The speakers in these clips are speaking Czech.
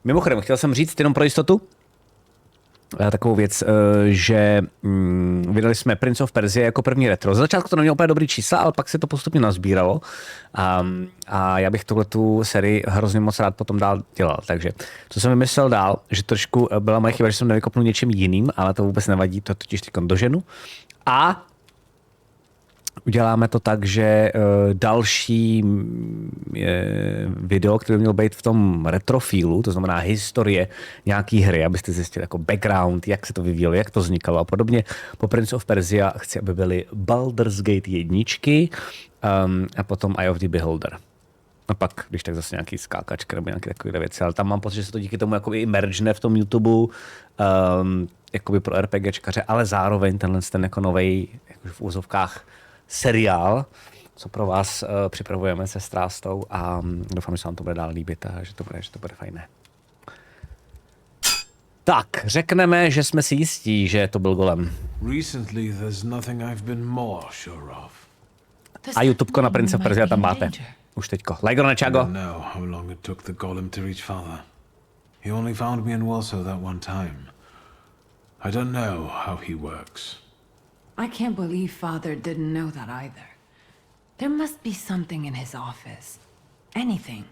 Mimochodem, chtěl jsem říct jenom pro jistotu takovou věc, že vydali jsme Prince of Persia jako první retro. Za začátku to nemělo úplně dobrý čísla, ale pak se to postupně nazbíralo. A já bych tu sérii hrozně moc rád potom dál dělal. Takže co jsem vymyslel dál, že trošku byla moje chyba, že jsem nevykopnul něčím jiným, ale to vůbec nevadí, to totiž teď doženu. A uděláme to tak, že další video, které by mělo být v tom retrofílu, to znamená historie nějaký hry, abyste zjistili jako background, jak se to vyvíjelo, jak to vznikalo a podobně. Po Prince of Persia chci, aby byly Baldur's Gate 1 a potom Eye of the Beholder. A pak, když tak zase nějaký skákačka nebo nějaké takové věci, ale tam mám pocit, že se to díky tomu jakoby i mergene v tom YouTube, jakoby pro RPGčkaře, ale zároveň ten jako novej, jakože v úzovkách, seriál, co pro vás připravujeme se Strástou a doufám, že se vám to bude dál líbit a že to bude fajné. Tak, řekneme, že jsme si jistí, že to byl golem. A YouTubeko na Prince of Persia tam máte. Už teďko. Like on Chago. I don't know how he works. I can't believe Father didn't know that either. There must be something in his office. Anything.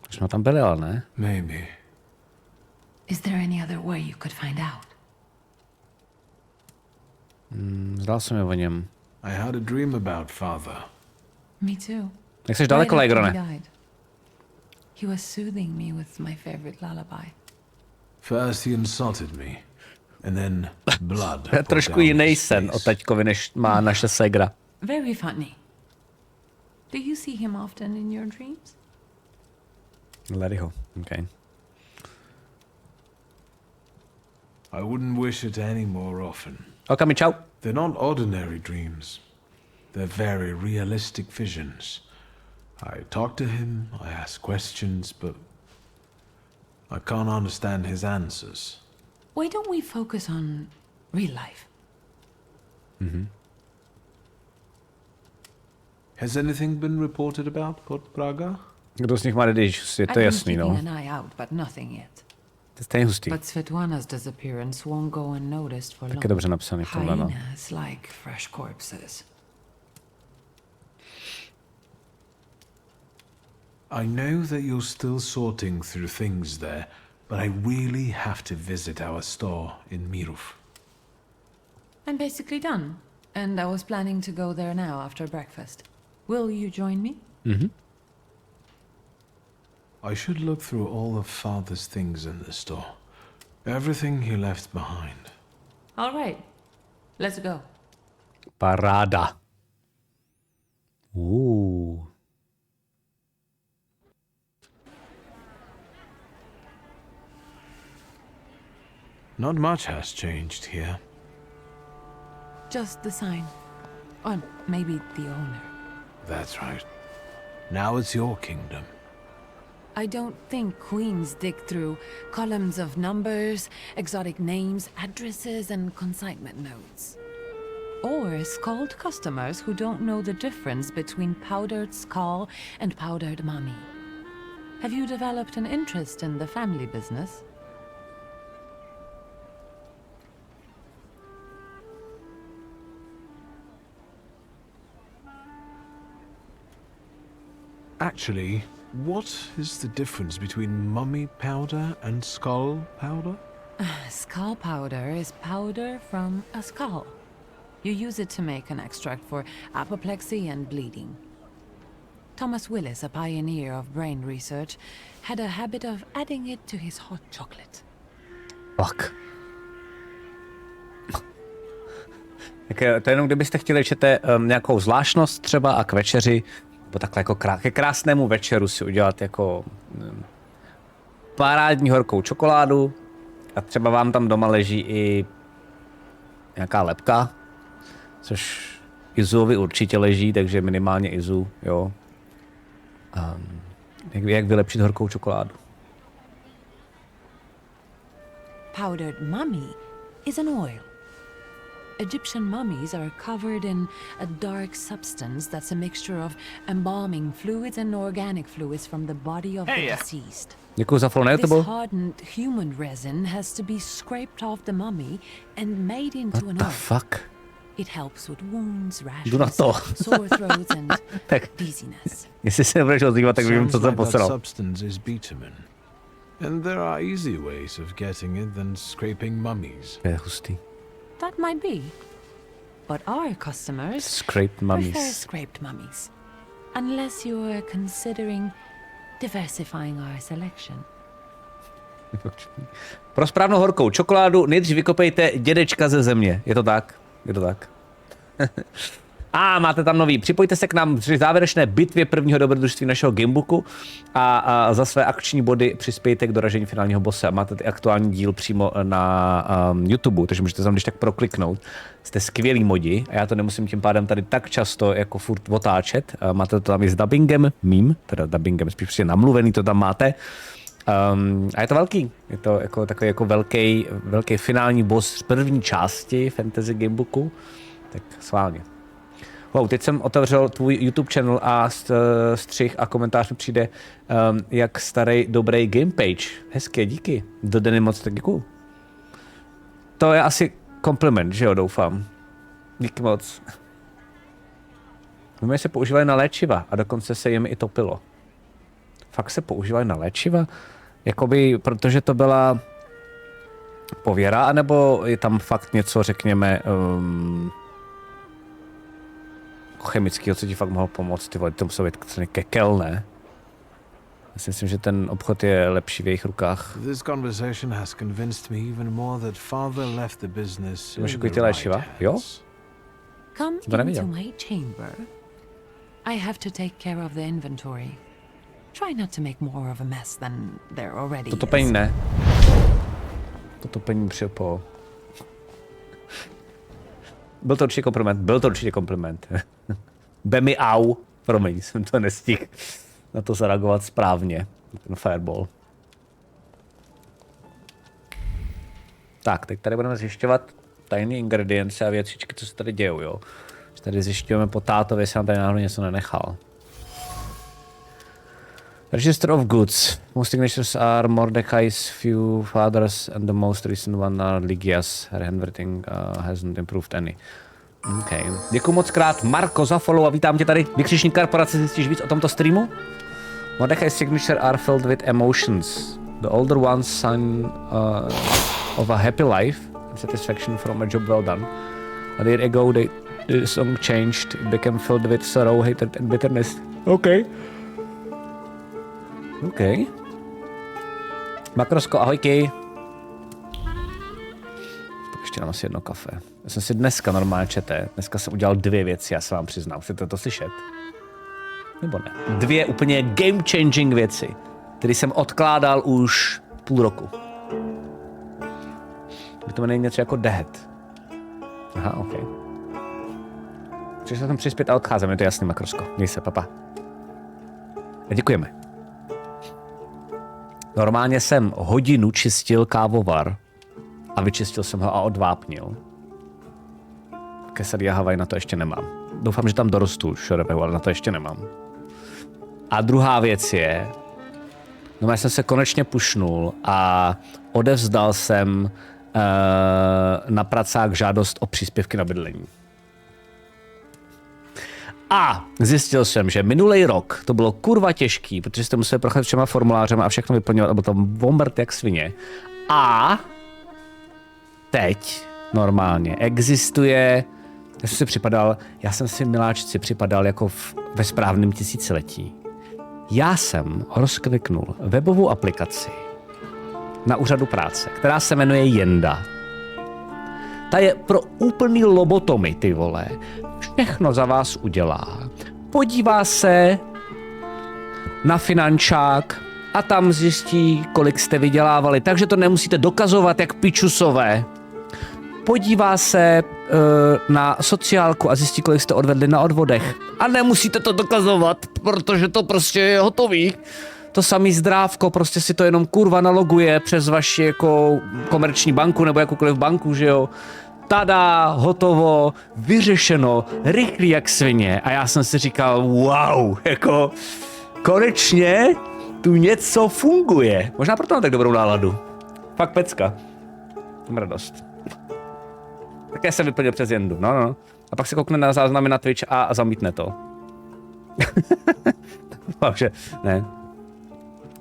Už jsme tam byli, ale ne? Maybe. Is there any other way you could find out? Zdál se mi o něm. I had a dream about Father. Me too. Jak jsi daleko, Legrone? He was soothing me with my favorite lullaby. First he insulted me. And then blood. To je trošku jiný sen o taťkovi, než má naše segra. Very funny. Do you see him often in your dreams? Larryho, okay. I wouldn't wish it any more often. Okami, čau. They're not ordinary dreams. They're very realistic visions. I talk to him, I ask questions, but I can't understand his answers. Why don't we focus on real life? Has anything been reported about Podpora? Kdo z nich má dedič? Je to jasný, no. To je stejně hustý. But Svetlana's disappearance won't go unnoticed for long. Tak je dobře napsaný v tomhle, no. Hyenas like fresh corpses. I know that you're still sorting through things there, but I really have to visit our store in Mirov. I'm basically done, and I was planning to go there now after breakfast. Will you join me? I should look through all of Father's things in the store. Everything he left behind. All right. Let's go. Paráda. Not much has changed here. Just the sign. Or maybe the owner. That's right. Now it's your kingdom. I don't think queens dig through columns of numbers, exotic names, addresses, and consignment notes. Or scald customers who don't know the difference between powdered skull and powdered mummy. Have you developed an interest in the family business? Actually, what is the difference between mummy powder and skull powder? Skull powder is powder from a skull. You use it to make an extract for apoplexy and bleeding. Thomas Willis, a pioneer of brain research, had a habit of adding it to his hot chocolate. Fuck. Tak to jenom kdybyste chtěli, čete nějakou zvláštnost třeba a k večeři, nebo takhle jako ke krásnému večeru si udělat jako parádní horkou čokoládu a třeba vám tam doma leží i nějaká lebka, což Izuovi určitě leží, takže minimálně Izu, jo. Jak vylepšit horkou čokoládu? Powdered mummy is an oil. Egyptian mummies are covered in a dark substance that's a mixture of embalming fluids and organic fluids from the body of the deceased. Děkuji za follow na This YouTube. hardened human resin has to be scraped off the mummy and made into an What the oil. fuck? It helps with wounds, Jdu na rashes, to. sore throats, and Tak, dizziness. jestli se nebudeš ozývat, tak vím, Sounds co jsem like that posral. substance is bitumen. And there are easy ways of getting it than scraping mummies. To je hustý. That might be. But our customers Scraped prefer mummies. scraped mummies. Unless you're considering diversifying our selection. Pro správnou horkou čokoládu nejdřív vykopejte dědečka ze země. Je to tak? Je to tak. A máte tam nový. Připojte se k nám při závěrečné bitvě prvního dobrodružství našeho gamebooku a za své akční body přispějte k doražení finálního bossa. Máte ty aktuální díl přímo na YouTube, takže můžete tam když tak prokliknout. Jste skvělí modi a já to nemusím tím pádem tady tak často jako furt otáčet. Máte to tam i s dubbingem, teda dubbingem, spíš prostě namluvený to tam máte. A je to velký. Je to jako takový jako velký finální boss z první části fantasy gamebooku. Tak sválně. Wow, teď jsem otevřel tvůj YouTube channel a střih a komentář mi přijde jak starý dobrý gamepage. Hezké, díky. Dodeny moc, tak děkuju. To je asi kompliment, že jo, doufám. Díky moc. Mě se používají na léčiva a dokonce se jim i topilo. Fakt se používají na léčiva? Jakoby, protože to byla pověra, anebo je tam fakt něco, řekněme, chemického, co ti fakt mohlo pomoct, ty vole, to muselo být celý kekel, ne? Já si myslím, že ten obchod je lepší v jejich rukách. This conversation has convinced me even more that father left the business in Máš the takový ty léčiva? right Jo? hands. Come To neviděl. into my chamber. I have to take care of the inventory. Try not to make more of a mess than there already Toto is. pení ne. Toto pení připo. Byl to určitě kompliment. Bemi au. Promiň, jsem to nestihl na to zareagovat správně. Ten fireball. Tak, teď tady budeme zjišťovat tajné ingredience a věcičky, co se tady dějou, jo. Tady zjišťujeme po tátovi, jestli nám tady náhodou něco nenechal. Register of goods. Most signatures are Mordecai's few fathers and the most recent one are Ligia's. Her handwriting hasn't improved any. Okay. Děkuji moc krát, Marko, za follow a vítám tě tady. Vykřičník korporace, zjistíš víc o tomto streamu? Mordecai's signature are filled with emotions. The older ones sign of a happy life and satisfaction from a job well done. A year ago the song changed. It became filled with sorrow, hatred and bitterness. Okay. OK. Makrosko, ahojky. Ještě nám asi jedno kafe. Já jsem si dneska normálně čete. Dneska jsem udělal 2 věci, já se vám přiznám. Chcete to slyšet? Nebo ne? 2 úplně game changing věci, které jsem odkládal už půl roku. To není něco jako dehet. Aha, OK. Přišel jsem přispět a odcházím, je to jasný, Makrosko. Měj se, papa. A děkujeme. Normálně jsem hodinu čistil kávovar a vyčistil jsem ho a odvápnil. Quesadilla Hawaii na to ještě nemám. Doufám, že tam dorostu šorebehu, ale na to ještě nemám. A druhá věc je, no já jsem se konečně pušnul a odevzdal jsem na pracák žádost o příspěvky na bydlení. A zjistil jsem, že minulý rok to bylo kurva těžký, protože jste museli procházet všema formulářema a všechno vyplňovat a byl tam vombrt jak svině. A teď normálně existuje, já jsem si miláčci připadal jako ve správném tisíciletí. Já jsem rozkliknul webovou aplikaci na úřadu práce, která se jmenuje Jenda. Ta je pro úplný lobotomy, ty vole. Všechno za vás udělá. Podívá se na finančák a tam zjistí, kolik jste vydělávali, takže to nemusíte dokazovat jak pičusové. Podívá se na sociálku a zjistí, kolik jste odvedli na odvodech. A nemusíte to dokazovat, protože to prostě je hotový. To samý zdrávko, prostě si to jenom kurva naloguje přes vaši jako komerční banku nebo jakoukoliv banku, že jo. tada, hotovo, vyřešeno, rychlý jak svině. A já jsem si říkal, wow, jako konečně tu něco funguje. Možná proto mám tak dobrou náladu. Fakt pecka. Mám radost. Také jsem vyplnil přes Jendu, no. A pak se koukne na záznamy na Twitch a zamítne to. Takže, ne.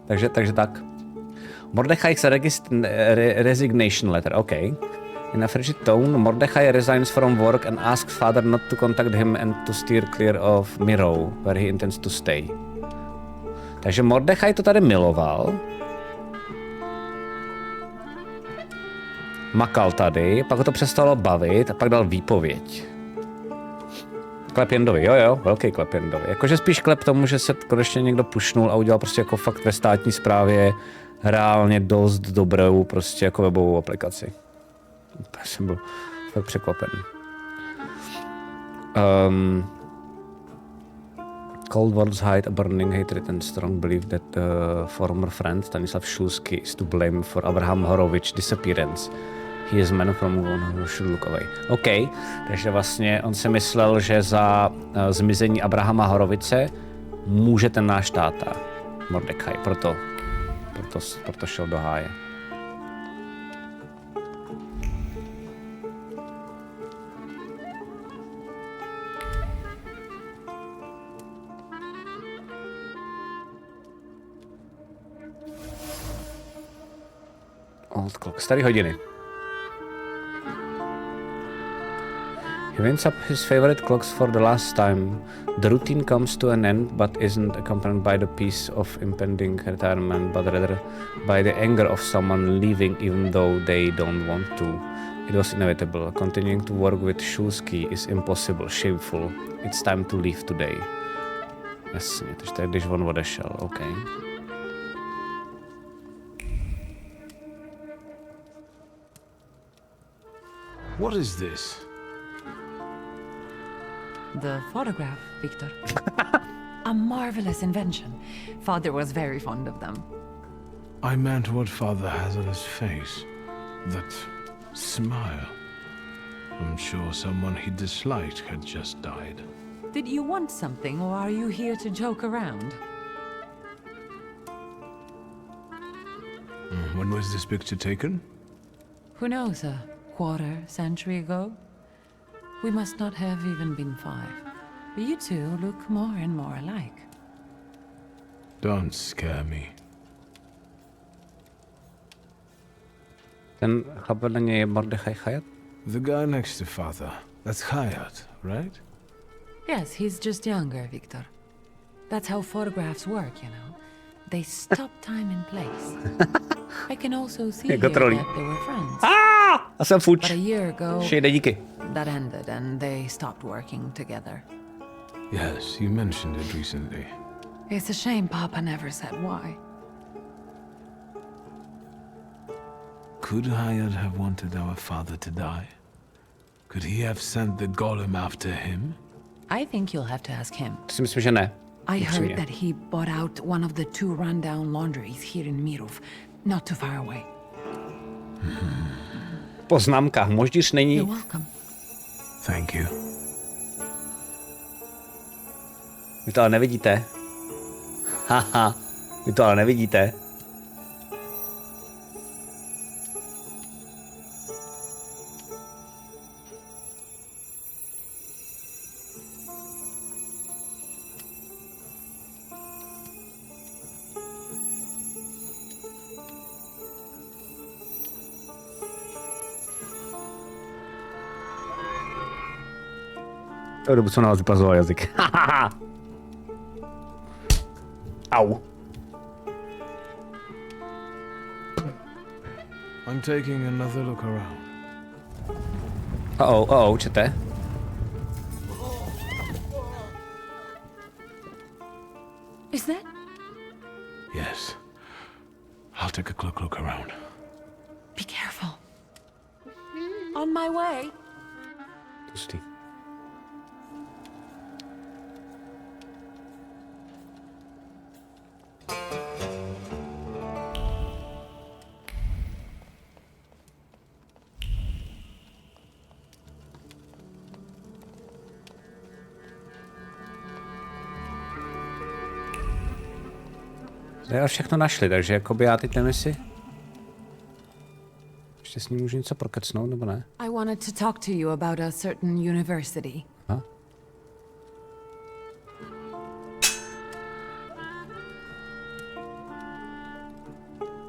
Takže tak. Mordechai's resignation letter, OK. In a frigid tone, Mordechai resigns from work and asks father not to contact him and to steer clear of Miro, where he intends to stay. Takže Mordechai to tady miloval. Makal tady, pak ho to přestalo bavit a pak dal výpověď. Klep Jendovi, jo, velký klep Jendovi. Jakože spíš klep tomu, že se konečně někdo pušnul a udělal prostě jako fakt ve státní správě reálně dost dobrou prostě jako webovou aplikaci. Já jsem byl fakt překvapen. Cold words hide a burning hatred and strong belief that former friend Stanislav Šulský is to blame for Abraham Horovich's disappearance. He is man from who should look away. OK, takže vlastně on si myslel, že za zmizení Abrahama Horovice může ten náš táta, Mordechai, proto šel do háje. Old clock, starý hodiny. He winds up his favorite clocks for the last time. The routine comes to an end, but isn't accompanied by the peace of impending retirement, but rather by the anger of someone leaving even though they don't want to. It was inevitable. Continuing to work with Šulský is impossible, shameful. It's time to leave today. Jasně, takže to je, když on odešel, OK. What is this? The photograph, Victor. A marvelous invention. Father was very fond of them. I meant what father has on his face. That smile. I'm sure someone he disliked had just died. Did you want something, or are you here to joke around? When was this picture taken? Who knows, a quarter century ago? We must not have even been 5. But you two look more and more alike. Don't scare me. Ten chlap vedle něj je Mordechai Chayat? The guy next to father. That's Hayat, right? Yes, he's just younger, Victor. That's how photographs work, you know. They stop time and place. I can also see here that they were friends. A jsem fuč. But a year ago, Šejde, díky. that ended and they stopped working together. Yes, you mentioned it recently. It's a shame Papa never said why. Could Hayat have wanted our father to die? Could he have sent the golem after him? I think you'll have to ask him. To si myslím, že ne. I heard Upřímně. that he bought out one of the 2 rundown laundries here in Mirov, not too far away. Poznámka, moždíř není. You're welcome. Thank you. Vy to ale nevidíte. Haha, vy to ale nevidíte. To dobu, co nás vypazoval jazyk. Au. I'm taking another look around. Čete. Is that? Yes. I'll take a quick look around. Be careful. On my way. Pustý. Tady všechno našli, takže jakoby já teď nevím, jestli... Ještě s ním můžu něco prokecnout, nebo ne? I wanted to talk to you about a certain university. Ha?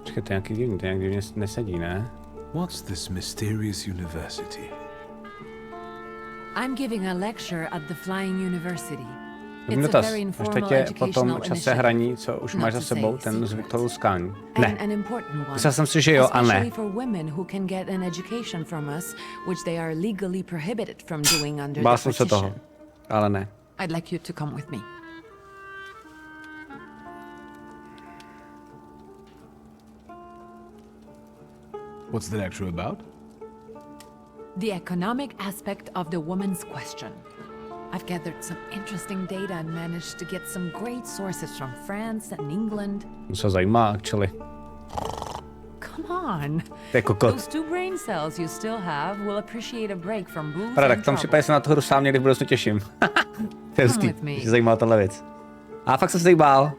Počkej, to je nějaký divný nesedí, ne? What's this mysterious university? I'm giving a lecture at the Flying University. Dobrý dotaz. Až teď je po tom čase hraní, co už máš za sebou, ten zvyklou skání. Ne. Myslel jsem si, že jo a ne. Bál jsem se toho, ale ne. I'd like you to come with me. What's the lecture about? The economic aspect of the woman's question. I've gathered some interesting data and managed to get some great sources from France and England. To se zajímá, actually. Come on. To je kokot. Those 2 brain cells you still have will appreciate a break from booze Pravda, and k tomu případě se na to hru sám někdy v budoucnu těším. To je hustý, že se zajímá tahle věc. A fakt jsem se bál.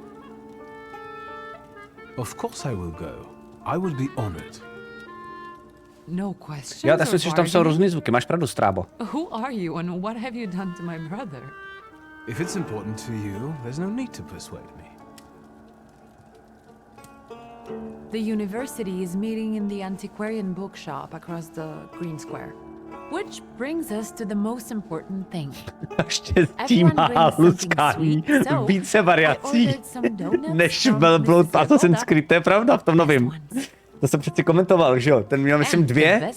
Of course I will go. I would be honored. No questions. Já tak si myslím, že tam jsou různý zvuky. Máš pravdu, Strábo. Who are you and what have you done to my brother? If it's important to you, there's no need to persuade me. The university is meeting in the antiquarian bookshop across the Green Square. Which brings us to the most important thing. Štěstí má luskání více variací než Velbloud Assassin's Creed, to je pravda v tom novým. To jsem přeci komentoval, že jo? Ten měl myslím 2.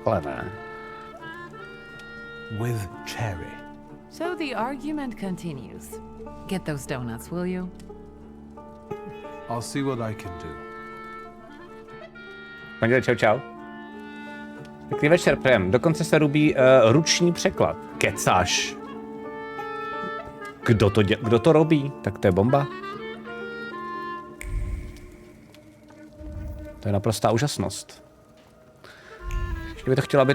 Ale ne. With cherry. So the argument continues. Get those donuts, will you? I'll see what I can do. Panděle, čau. Pěkný večer, Prem. Dokonce se rubí ruční překlad. Kecáš. Kdo to robí? Tak to je bomba. To je naprostá úžasnost. Ještě by to chtělo,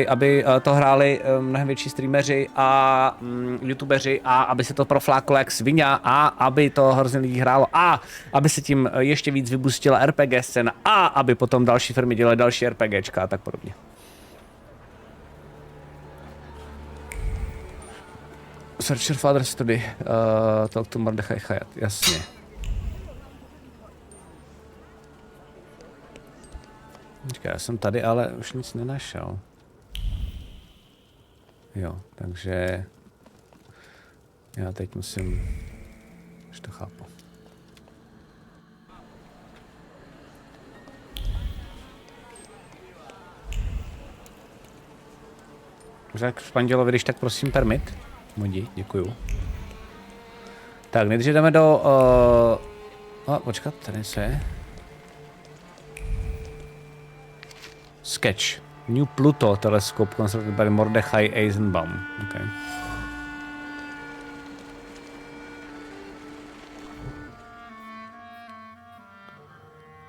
aby to hráli mnohem větší streameři a youtubeři a aby se to profláklo jak svině a aby to hrozně lidí hrálo a aby se tím ještě víc vybustila RPG scéna a aby potom další firmy dělaly další RPGčka a tak podobně. Searcher Father Study, talk to Mordechai Hayat, jasně. Počkej, já jsem tady, ale už nic nenašel. Jo, takže... Já teď musím... Už to chápu. Tak v Pandělovi, když tak prosím permit. Modi, děkuju. Tak, nejdřív jdeme do... počkat, tady se je. Sketch. New Pluto telescope constructed by Mordechai Eisenbaum. Okay.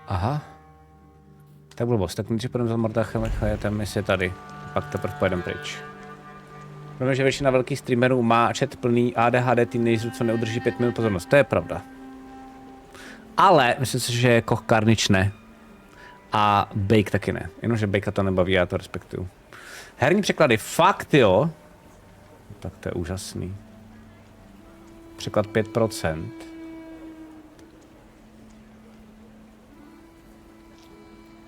Aha. Tak blbost, tak nejdřív půjdeme za Mordechajem, jestli je tady. Pak teprve pojedeme pryč. Protože že většina velkých streamerů má chat plný ADHD teenagerů, co neudrží 5 minut pozornost. To je pravda. Ale myslím si, že Koch Carnage ne. A Bake taky ne. Jenomže Bakea to nebaví, já to respektuju. Herní překlady, fakt jo. Tak to je úžasný. Překlad 5%.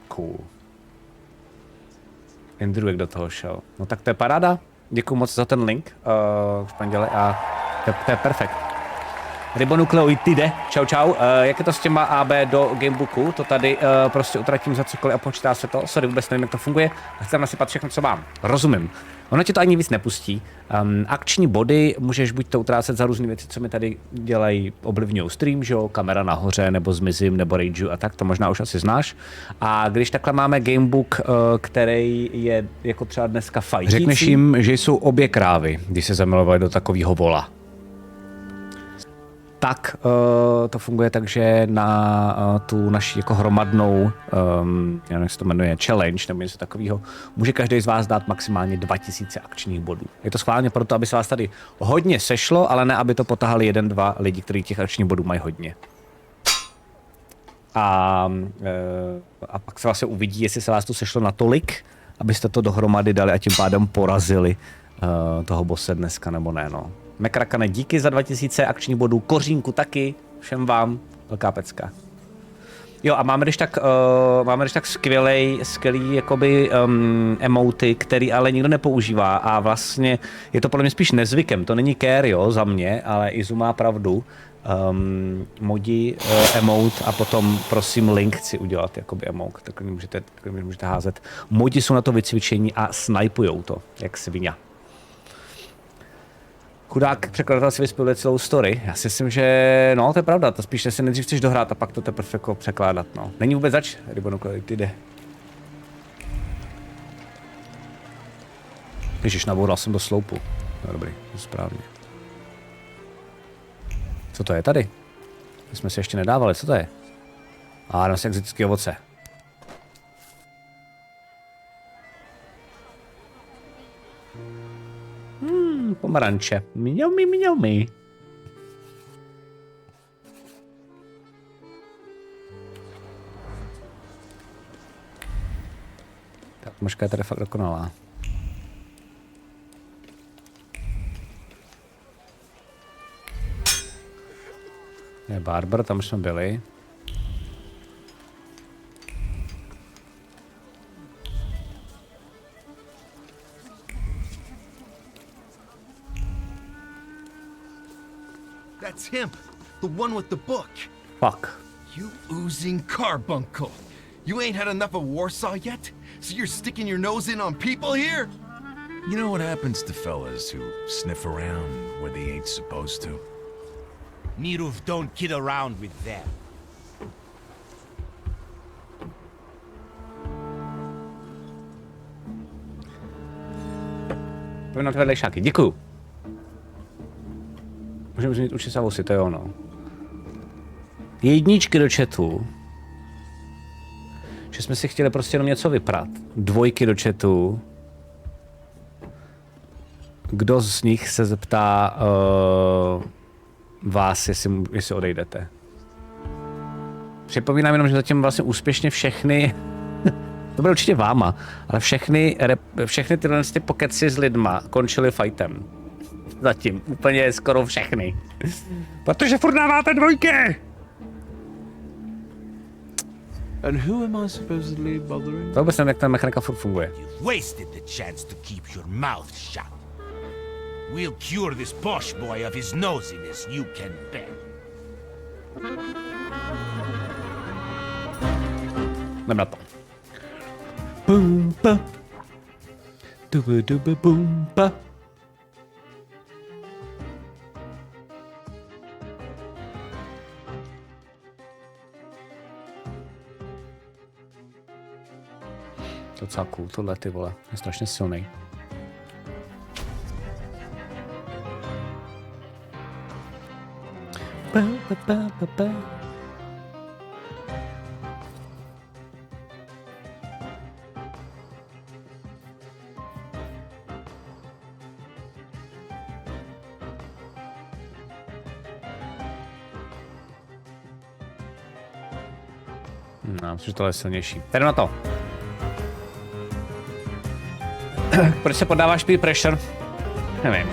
Cool. Andrew, jak do toho šel. No tak to je paráda. Děkuju moc za ten link v Panděle a to je perfekt. Ribonukleotide, čau čau. Jak je to s těma AB do gamebooku? To tady prostě utratím za cokoliv a počítá se to. Sorry, vůbec nevím, jak to funguje. Chcem nasypat všechno, co mám. Rozumím. Ono ti to ani víc nepustí. Akční body můžeš buď to utrácet za různé věci, co mi tady dělají, ovlivňují stream, že jo, kamera nahoře, nebo zmizím, nebo rageu a tak, to možná už asi znáš. A když takhle máme gamebook, který je jako třeba dneska fajtící. Řekneš jim, že jsou obě krávy, když se zamilovali do takového vola. tak to funguje tak, že na tu naši jako hromadnou, já nevím, jak se to jmenuje, challenge nebo něco takového, může každý z vás dát maximálně 2000 akčních bodů. Je to schválně proto, aby se vás tady hodně sešlo, ale ne, aby to potahali 1-2 lidi, kteří těch akčních bodů mají hodně. A pak se vlastně uvidí, jestli se vás to sešlo natolik, abyste to dohromady dali a tím pádem porazili toho bose dneska, nebo ne, no. Mekrakane, díky za 2000 akčních bodů, Kořínku taky, všem vám, velká pecka. Jo, a máme když tak skvělý jakoby emoty, který ale nikdo nepoužívá a vlastně je to podle mě spíš nezvykem, to není care, jo, za mě, ale Izu má pravdu. Modi, emote a potom prosím link chci udělat jakoby emote, tak můžete házet. Modi jsou na to vycvičení a snajpujou to, jak svině. Chudák překladatel si vyspěluje celou story. Já si myslím, že no, to je pravda, to spíš si nejdřív chceš dohrát a pak to teprve jako překládat, no. Není vůbec zač, ribonuklid jde. Ježiš, naboural jsem do sloupu. No, dobrý, to správně. Co to je tady? My jsme si ještě nedávali, co to je? Nosi exotické ovoce. Pomaranče. Mňoumi. Tak možka je tady fakt dokonalá. Je Barber, tam už jsme byli. That's him, the one with the book. Fuck. You oozing carbuncle. You ain't had enough of Warsaw yet? So you're sticking your nose in on people here? You know what happens to fellas who sniff around where they ain't supposed to? Nirov don't kid around with that. Pojďme na ty vedlejšáky, děkuju. Můžeme změnit určitě savosy, to je ono. Jedničky do chatu. Že jsme si chtěli prostě jenom něco vyprat. Dvojky do chatu. Kdo z nich se zeptá vás, jestli odejdete. Připomínám jenom, že zatím vlastně úspěšně všechny, to bude určitě váma, ale všechny tyhle pokeci s lidma končily fightem. Zatím, úplně skoro všechny. Protože furt dáváte dvojky! And who am I supposedly bothering? To vůbec nevím, jak ta mechanika furt funguje. You wasted the chance to keep your mouth shut. We'll cure this posh boy of his nosiness, you can bet. Jdem na to. Bumpa. Dubu bumpa. Docela cool, tohle ty vole, je strašně silný. No, myslím, že tohle je silnější. Jdem na to. Proč se podáváš peer pressure? Nevím.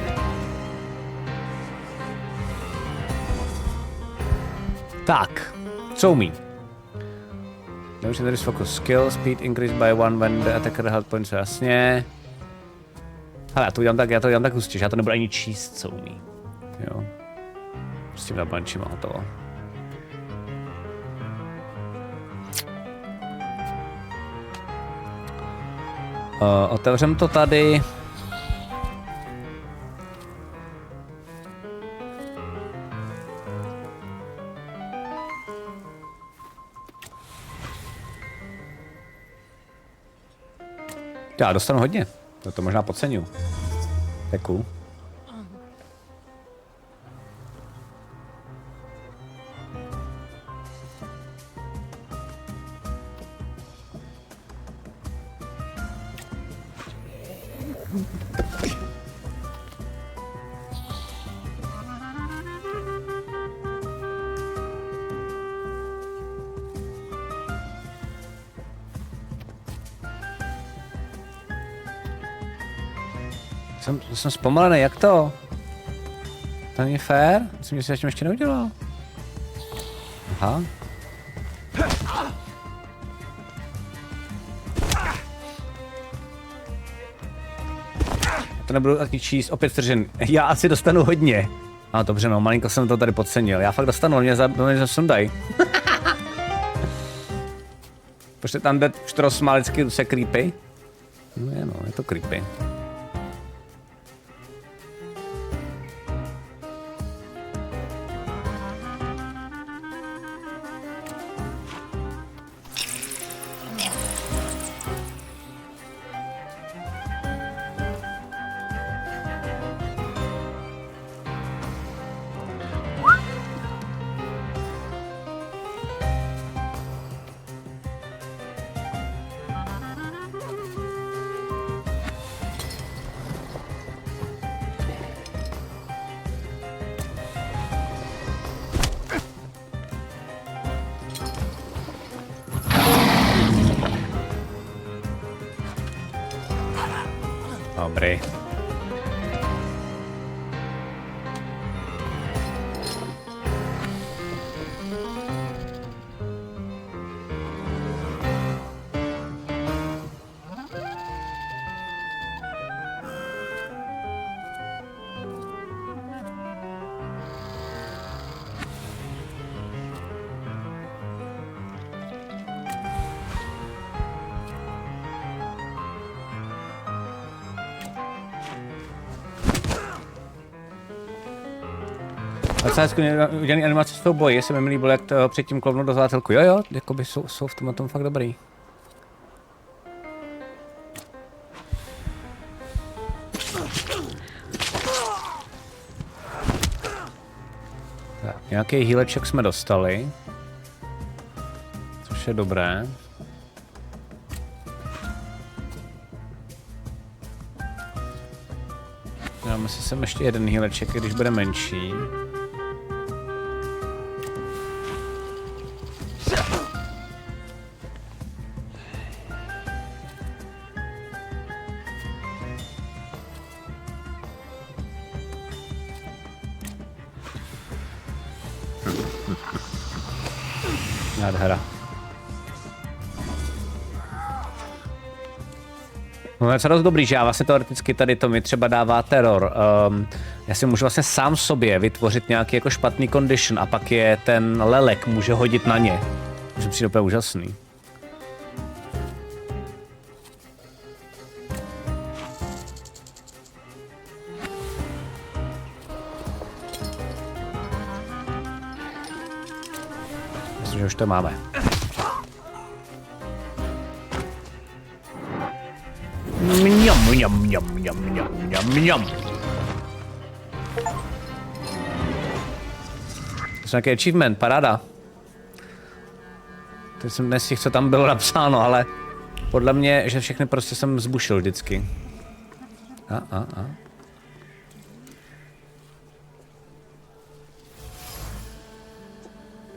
Tak, co umí? Damage and focus skill, speed increase by 1 when the attacker health points, jasně. Hele, já to udělám tak hustě, že já to nebudu ani číst, co umí. Jo. Prostě mi nabančím a hotovo. Otevřem to tady. Já dostanu hodně. To možná podceňuju. To je cool. Jsem zpomalený, jak to? To není fér? Myslím, že jsi ještě neudělal. Aha. To nebudu taky číst, opět stržen. Já asi dostanu hodně. A dobře, no, malinko jsem to tady podcenil. Já fakt dostanu, mě sundaj. Počkej, tam jde čtyřosmálicky se creepy. No, je to creepy. Dobrý. Udělaný animace s tou boji, se mi líbilo, jak to předtím kloubnu do zátelku. Jo, jakoby jsou v tom fakt dobrý. Tak, nějaký hýleček jsme dostali. Což je dobré. Dáme si sem ještě jeden hýleček, když bude menší. Nádhera. No je to dost dobrý, že já vlastně teoreticky tady to mi třeba dává teror. Já si můžu vlastně sám sobě vytvořit nějaký jako špatný condition a pak je ten lelek může hodit na ně. Může přijít úplně úžasný. Myslím, že už to máme. Mňam, mňam, mňam, mňam, mňam, mňam, mňam. To je nějaký achievement, paráda. Teď jsem nestihl, co tam bylo napsáno, ale podle mě, že všechny prostě jsem zbušil vždycky.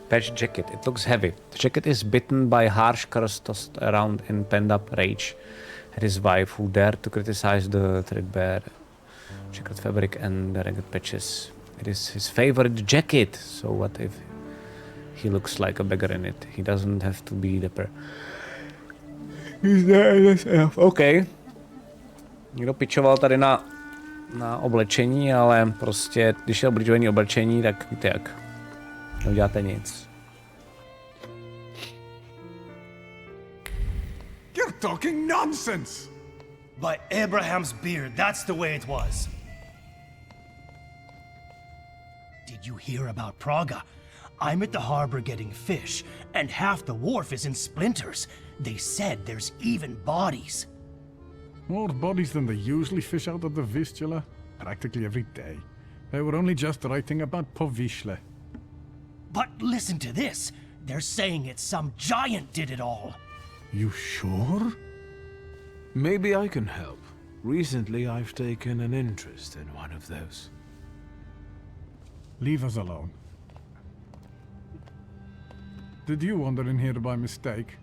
Patch jacket. It looks heavy. The jacket is bitten by harsh curse tossed around in pent-up rage at his wife, who dared to criticize the threadbare checkered fabric and the ragged patches. It is his favorite jacket. So what if he looks like a beggar in it? He doesn't have to be the He's there. OK. Někdo pičoval tady na oblečení, ale prostě, když je obličovaný oblečení, tak víte jak. Neuděláte nic. You're talking nonsense! By Abraham's beard, that's the way it was. Did you hear about Praga? I'm at the harbor getting fish, and half the wharf is in splinters. They said there's even bodies. More bodies than they usually fish out of the Vistula, practically every day. They were only just writing about Povishle. But listen to this. They're saying it's some giant did it all. You sure? Maybe I can help. Recently, I've taken an interest in one of those. Leave us alone. Did you wander in here by mistake?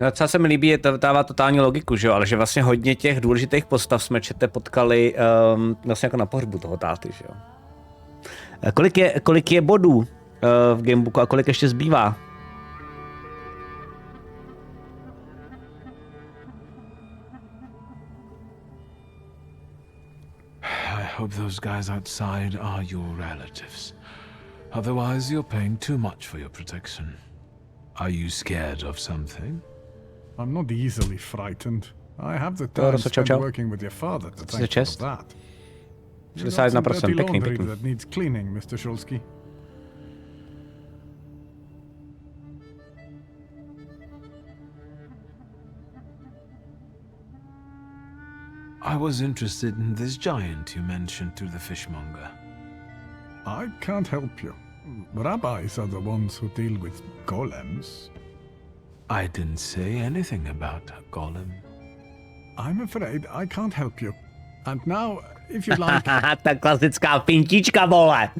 No, co se mi líbí, je to dává totální logiku, že jo, ale že vlastně hodně těch důležitých postav jsme potkali vlastně jako na pohřbu toho táty, že jo. Kolik je bodů v gamebooku a kolik ještě zbývá? I hope those guys outside are your relatives. Otherwise, you're paying too much for your protection. Are you scared of something? I'm not easily frightened. I have the time spent working with your father to thank you for that. You got some dirty laundry that needs cleaning, Mr. Shulsky. I was interested in this giant you mentioned to the fishmonger. I can't help you. Rabbis are the ones who deal with golems. I didn't say anything about a golem. I'm afraid I can't help you. And now, if you'd like... Ta klasická pintička, vole!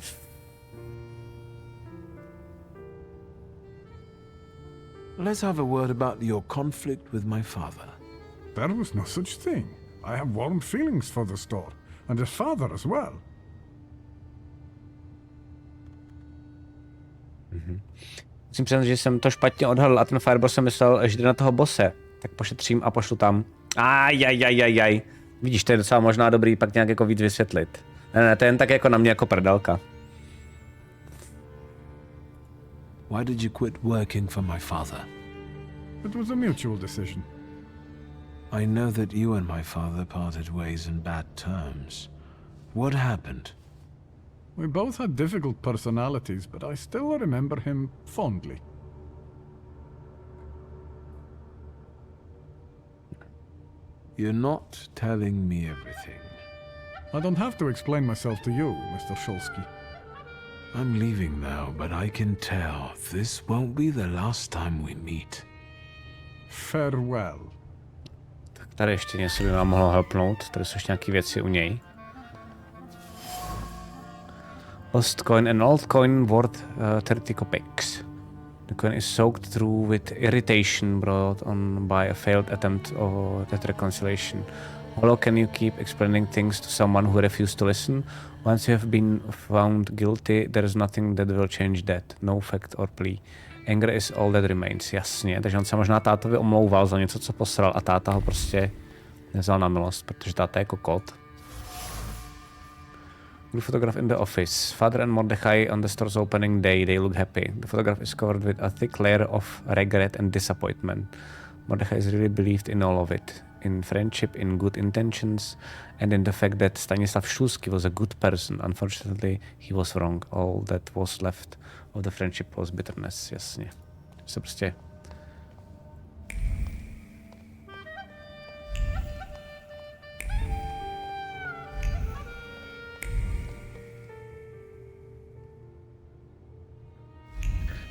Let's have a word about your conflict with my father. There was no such thing. I have warm feelings for the store, and his father as well. Musím přiznat, že jsem to špatně odhalil a ten Fireball jsem myslel, že jde na toho bose. Tak pošetřím a pošlu tam. Ajajajajaj. Vidíš, to je docela možná dobrý pak nějak jako víc vysvětlit. Ne, to je jen tak jako na mě jako prdelka. Why did you quit working for my father? It was a mutual decision. I know that you and my father parted ways in bad terms. What happened? We both had difficult personalities, but I still remember him fondly. You're not telling me everything. I don't have to explain myself to you, Mr. Shulsky. I'm leaving now, but I can tell this won't be the last time we meet. Farewell. Tak tady ještě něco by vám mohlo helpnout. Tady jsou ještě nějaké věci u něj. Lost coin, an old coin worth 30 kopecks. The coin is soaked through with irritation brought on by a failed attempt at reconciliation. How long can you keep explaining things to someone who refused to listen? Once you have been found guilty, there is nothing that will change that. No fact or plea. Anger is all that remains. Jasně, takže on se možná tátovi omlouval za něco, co posral a táta ho prostě nevzal na milost, protože táta je kokot. Good photograph in the office. Father and Mordechai on the store's opening day. They look happy. The photograph is covered with a thick layer of regret and disappointment. Mordechai is really believed in all of it. In friendship, in good intentions, and in the fact that Stanislav Shulsky was a good person. Unfortunately, he was wrong. All that was left of the friendship was bitterness. Jasně. Se prostě...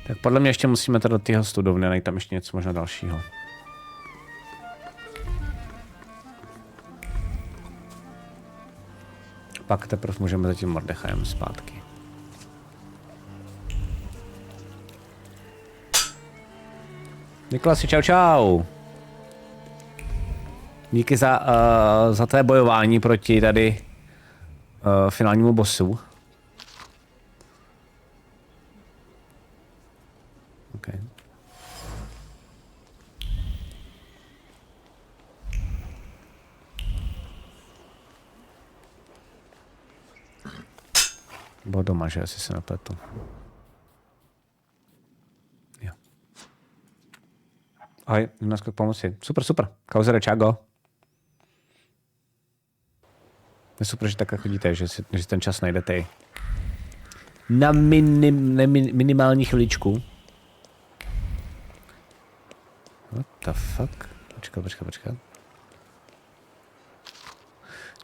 Tak podle mě ještě musíme to do tého studovny a najít tam ještě něco možná dalšího. Pak teprve můžeme za tím Mordechajem zpátky. Nikolasi, čau čau. Díky za tvé bojování proti tady finálnímu bossu. Okay. Bylo doma, že asi se napletu. Jo. Ahoj, jdu naskok pomoci. Super, super. Kauzere, čago. Je super, že takhle chodíte, že ten čas najdete na minimální chviličku. What the fuck? Počkat.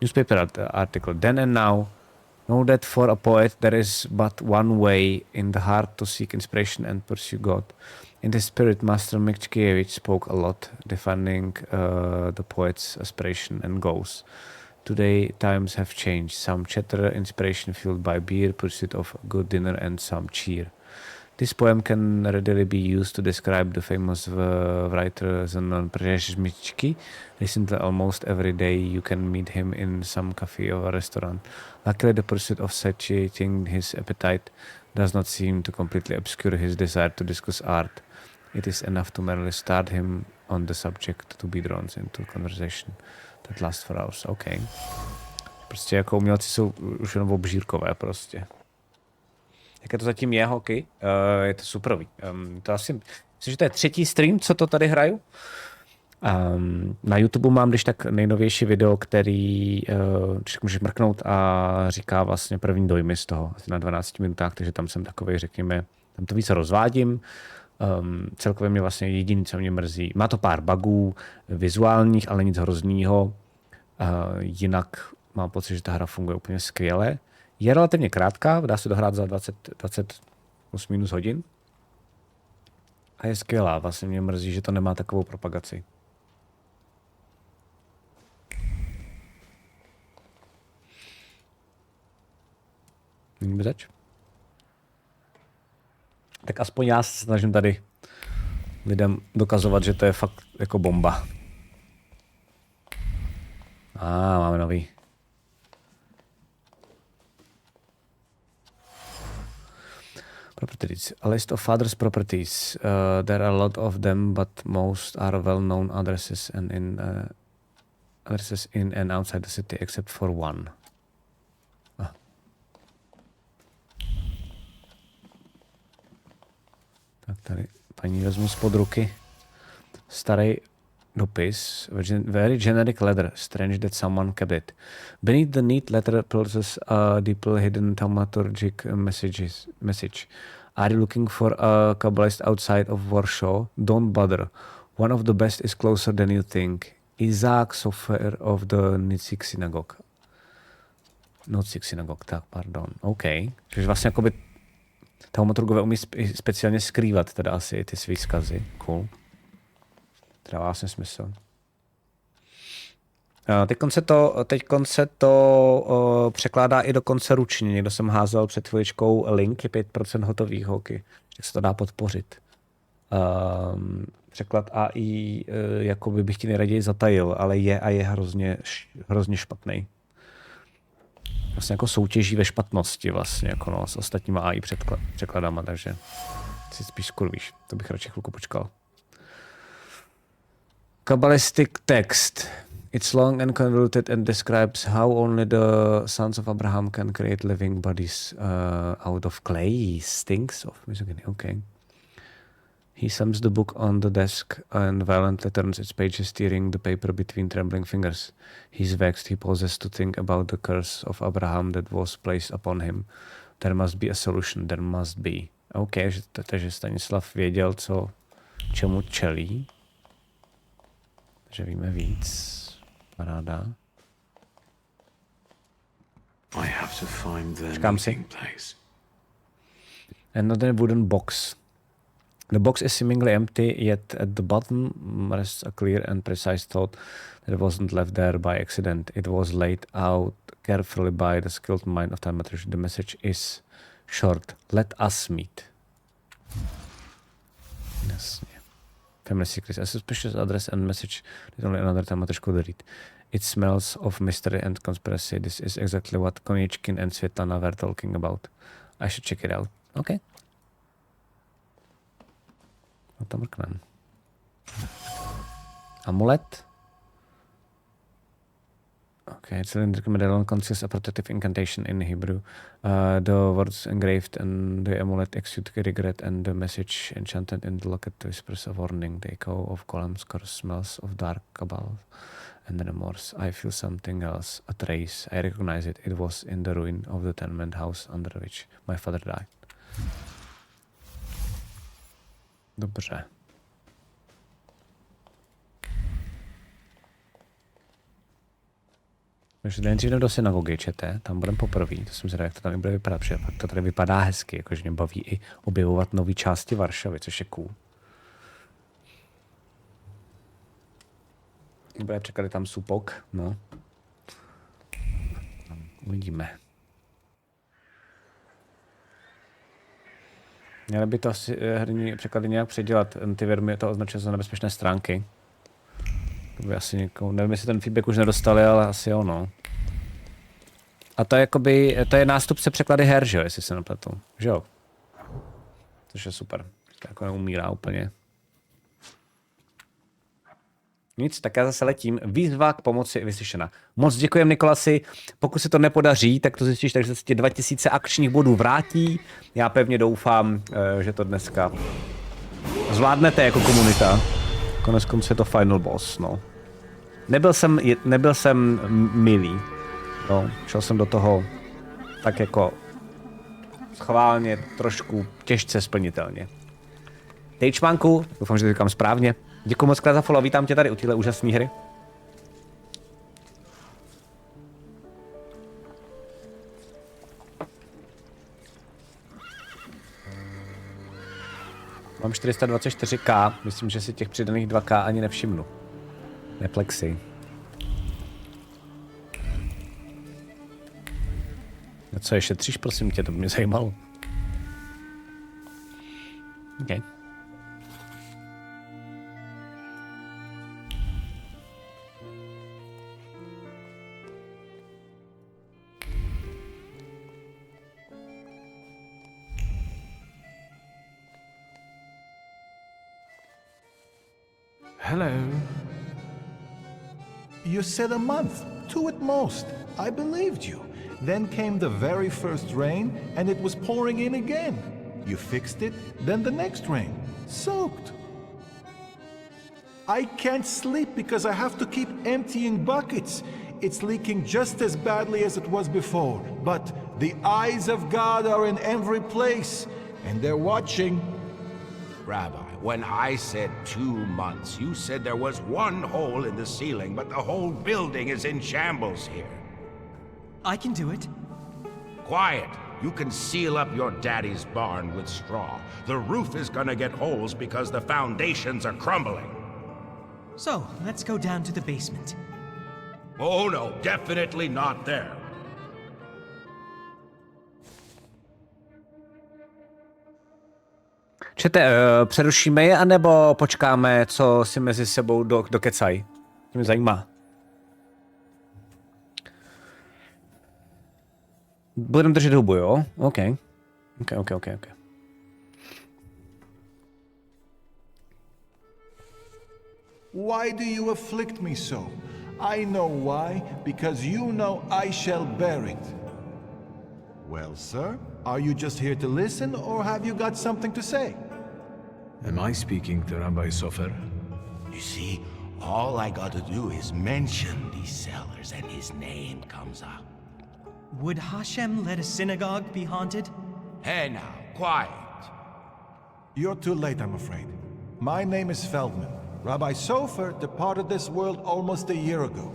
Newspaper article. Then and now, know that for a poet there is but one way in the heart to seek inspiration and pursue God. In the spirit, Master Mickiewicz spoke a lot, defending the poet's aspiration and goals. Today, times have changed. Some chatter, inspiration fueled by beer, pursuit of a good dinner, and some cheer. This poem can readily be used to describe the famous writer Zenon Przemyślski. Recently, almost every day, you can meet him in some cafe or restaurant. Luckily, the pursuit of satiating his appetite does not seem to completely obscure his desire to discuss art. It is enough to merely start him on the subject to be drawn into conversation that lasts for hours. OK. Prostě jako umělci jsou už jenom obžírkové prostě. Jaké to zatím je, hoky? Je to superový. To asi, myslím, že to je 3. stream, co to tady hraju. Na YouTube mám když tak nejnovější video, který můžeš mrknout a říká vlastně první dojmy z toho, asi na 12 minutách, takže tam jsem takový, řekněme, tam to víc rozvádím. Celkově mě vlastně jediný, co mě mrzí. Má to pár bugů vizuálních, ale nic hroznýho. Jinak mám pocit, že ta hra funguje úplně skvěle. Je relativně krátká, dá se dohrát za 20 plus minus hodin. A je skvělá. Vlastně mě mrzí, že to nemá takovou propagaci. Není zač? Tak aspoň já se snažím tady lidem dokazovat, že to je fakt jako bomba. Máme nový. Properties. A list of father's properties. There are a lot of them, but most are well-known addresses addresses in and outside the city, except for one. Tak tady paní vezmu spod ruky starý dopis. Very generic letter. Strange that someone kept it. Beneath the neat letter pulses a deeply hidden thaumaturgic message. Are you looking for a Kabbalist outside of Warsaw? Don't bother. One of the best is closer than you think. Isaac Sofer of the Nitzik Synagogue. Nitzik Synagogue, tak, pardon. OK. Takže vlastně jakoby Thaumaturgové umí speciálně skrývat teda asi ty svý vzkazy. Cool. To dává vlastně smysl. Teďkon se to překládá i dokonce ručně. Někdo jsem házel před chviličkou link, je 5% hotových, holky. Jak se to dá podpořit. Překlad AI jakoby bych ti nejraději zatajil, ale je hrozně špatný. Vlastně jako soutěží ve špatnosti vlastně, jako no, s ostatníma AI překladama, takže si spíš skurvíš. To bych radši chvilku počkal. Kabbalistic text. It's long and convoluted and describes how only the sons of Abraham can create living bodies out of clay. Stinks of misogyny. Okay. He sums the book on the desk and violently turns its pages, tearing the paper between trembling fingers. He's vexed. He pauses to think about the curse of Abraham that was placed upon him. There must be a solution. There must be. OK, takže Stanislav věděl, čemu čelí. Takže víme víc. Paráda. I have to find the meeting place. Another wooden box. The box is seemingly empty, yet at the bottom rests a clear and precise thought that wasn't left there by accident. It was laid out carefully by the skilled mind of thaumaturgy. The message is short. Let us meet. Jasně. Family secrets. A suspicious address and message that only another thaumaturge could read. It smells of mystery and conspiracy. This is exactly what Konieczkin and Svetlana were talking about. I should check it out. Okay. No to mrknem. Amulet. Okay, cylindrical medallion consists a protective incantation in Hebrew. The words engraved and the amulet exude regret, and the message enchanted in the locket whispers a warning. The echo of Golem's curse smells of dark cabal and remorse. I feel something else, a trace. I recognize it. It was in the ruin of the tenement house under which my father died. Dobře. Takže nejdřív jdem do synagogy, čete, tam budeme poprvé, to jsem zvědavý, jak to tam bude vypadat, protože fakt to tady vypadá hezky, jakože mě baví i objevovat nové části Varšavy, což je cool. Bude čekat, tam supok, no. Uvidíme. Měli by to asi herní překlady nějak předělat. Antivirmy to označuje za nebezpečné stránky. To by asi někoho, nevím, jestli ten feedback už nedostali, ale asi jo, no. A to je jakoby, to je nástupce překlady her, že jo, jestli se nepletu. Že jo? Což je super. To jako neumírá úplně. Nic, tak já zase letím. Výzva k pomoci vyslyšena. Moc děkujem, Nikolasi. Pokud se to nepodaří, tak to zjistíš, takže se ti 2000 akčních bodů vrátí. Já pevně doufám, že to dneska zvládnete jako komunita. Konec konců je to final boss, no. Nebyl jsem milý. No, šel jsem do toho tak jako schválně, trošku těžce splnitelně. Tejčmánku, doufám, že to říkám správně. Děkuji moc krát za follow, vítám tě tady u téhle úžasné hry. Mám 424k, myslím, že si těch přidaných 2k ani nevšimnu. Neplexi. A co je šetříš, prosím tě, to by mě zajímalo. Okay. Hello. You said a month, 2 at most. I believed you. Then came the very first rain, and it was pouring in again. You fixed it, then the next rain. Soaked. I can't sleep because I have to keep emptying buckets. It's leaking just as badly as it was before. But the eyes of God are in every place, and they're watching. Rabbi, when I said 2 months, you said there was one hole in the ceiling, but the whole building is in shambles here. I can do it. Quiet. You can seal up your daddy's barn with straw. The roof is gonna get holes because the foundations are crumbling. So, let's go down to the basement. Oh no, definitely not there. Čete, přerušíme je, anebo počkáme, co si mezi sebou dokecaj? To mě zajímá. Budeme držet hubu, jo? OK. Why do you afflict me so? I know why, because you know I shall bear it. Well, sir, are you just here to listen, or have you got something to say? Am I speaking to Rabbi Sofer? You see, all I gotta do is mention these cellars and his name comes up. Would Hashem let a synagogue be haunted? Hey now, quiet. You're too late, I'm afraid. My name is Feldman. Rabbi Sofer departed this world almost a year ago.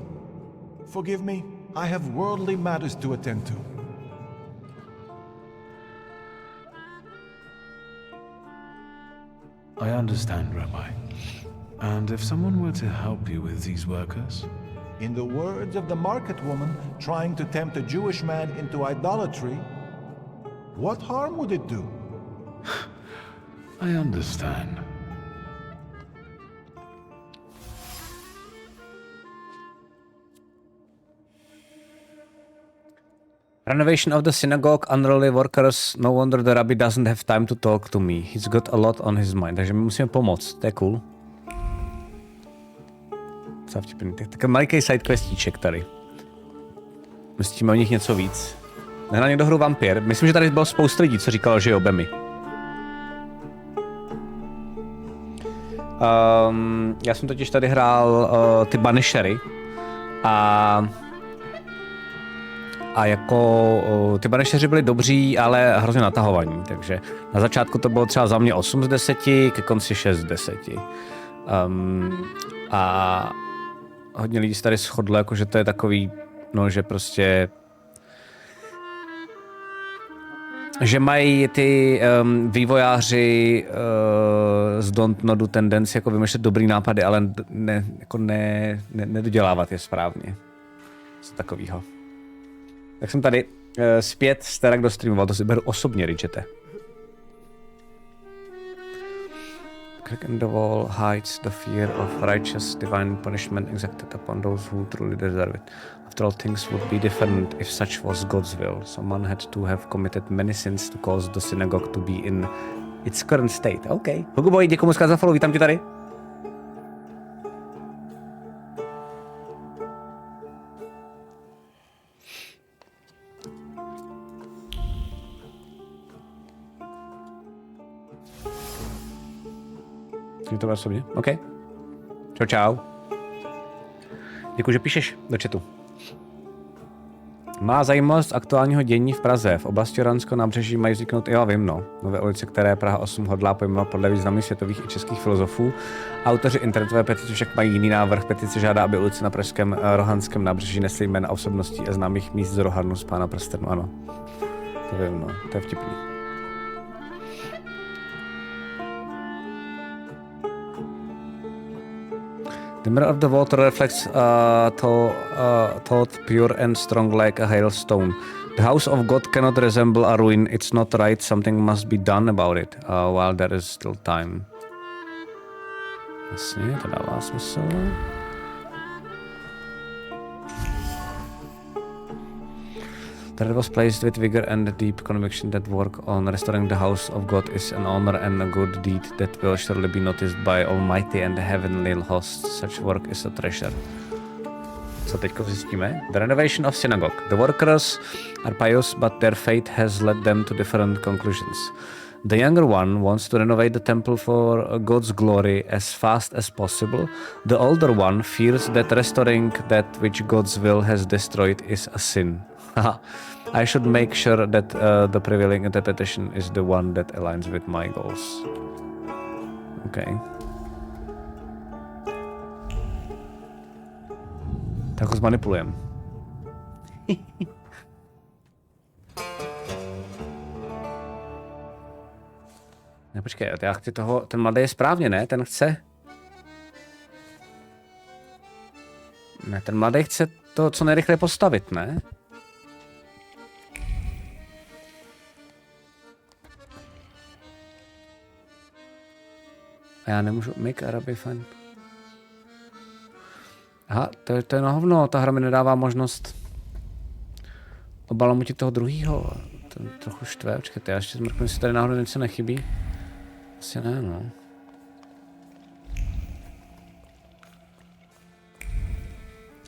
Forgive me, I have worldly matters to attend to. I understand, Rabbi. And if someone were to help you with these workers? In the words of the market woman trying to tempt a Jewish man into idolatry, what harm would it do? I understand. Renovation of the synagogue, unruly workers, no wonder the rabbi doesn't have time to talk to me. He's got a lot on his mind, takže my musíme pomoct, to je cool. Co vtipný, tak maliký sidequestíček tady. Myslíme o nich něco víc. Nehrál někdo hru Vampír? Myslím, že tady bylo spousta lidí, co říkalo, že jo, Bemi. Já jsem totiž tady hrál ty Banishery a jako ty Banisheři byli dobří, ale hrozně natahovaní, takže na začátku to bylo třeba za mě 8 z 10, ke konci 6 z 10. A hodně lidí se tady shodlo, jako, že to je takový, no, že prostě že mají ty vývojáři z Dontnodu tendenci jako vymýšlet dobrý nápady, ale nedodělávat je správně. Co takovýho. Tak jsem tady zpět Sterak dostreamoval, to si beru osobně, Richete. Crack in the wall hides the fear of righteous divine punishment exacted upon those who truly deserve it. After all, things would be different if such was God's will. Someone had to have committed many sins to cause the synagogue to be in its current state. OK. Hugo, děkuji moc za follow, vítám tě tady. Je to osobně? OK. Čau, čau. Děkuji, že píšeš do chatu. Má zajímavost aktuálního dění v Praze. V oblasti Oranského nábřeží mají vzniknout, já vím, nové ulice, které Praha 8 hodlá pojmenovat podle významných světových i českých filozofů. Autoři internetové petice však mají jiný návrh. Petice žádá, aby ulice na pražském Rohanském nábřeží nesly jména osobností a známých míst z Rohanu z Pána prstenu. Ano, to vím, to je vtipný. The mirror of the water reflects thought pure and strong like a hailstone. The house of God cannot resemble a ruin. It's not right. Something must be done about it while there is still time. Jasně, to dává smysl. That was placed with vigor and deep conviction that work on restoring the house of God is an honor and a good deed that will surely be noticed by Almighty and the heavenly hosts. Such work is a treasure. Co teďko zjistíme? The renovation of synagogue. The workers are pious, but their fate has led them to different conclusions. The younger one wants to renovate the temple for God's glory as fast as possible. The older one fears that restoring that which God's will has destroyed is a sin. I should make sure that the prevailing interpretation is the one that aligns with my goals. Okay. Tak ho zmanipulujem. Ne, počkej, já chci toho, ten mladý je správně, ne? Ten chce... Ne, ten mladý chce to co nejrychleji postavit, ne? A já nemůžu make Araby fun. Aha, to je na hovno, ta hra mi nedává možnost obalamutit toho druhýho. To trochu štve, počkejte, já ještě zmrknu, jestli tady náhodou něco nechybí. Asi ne, no.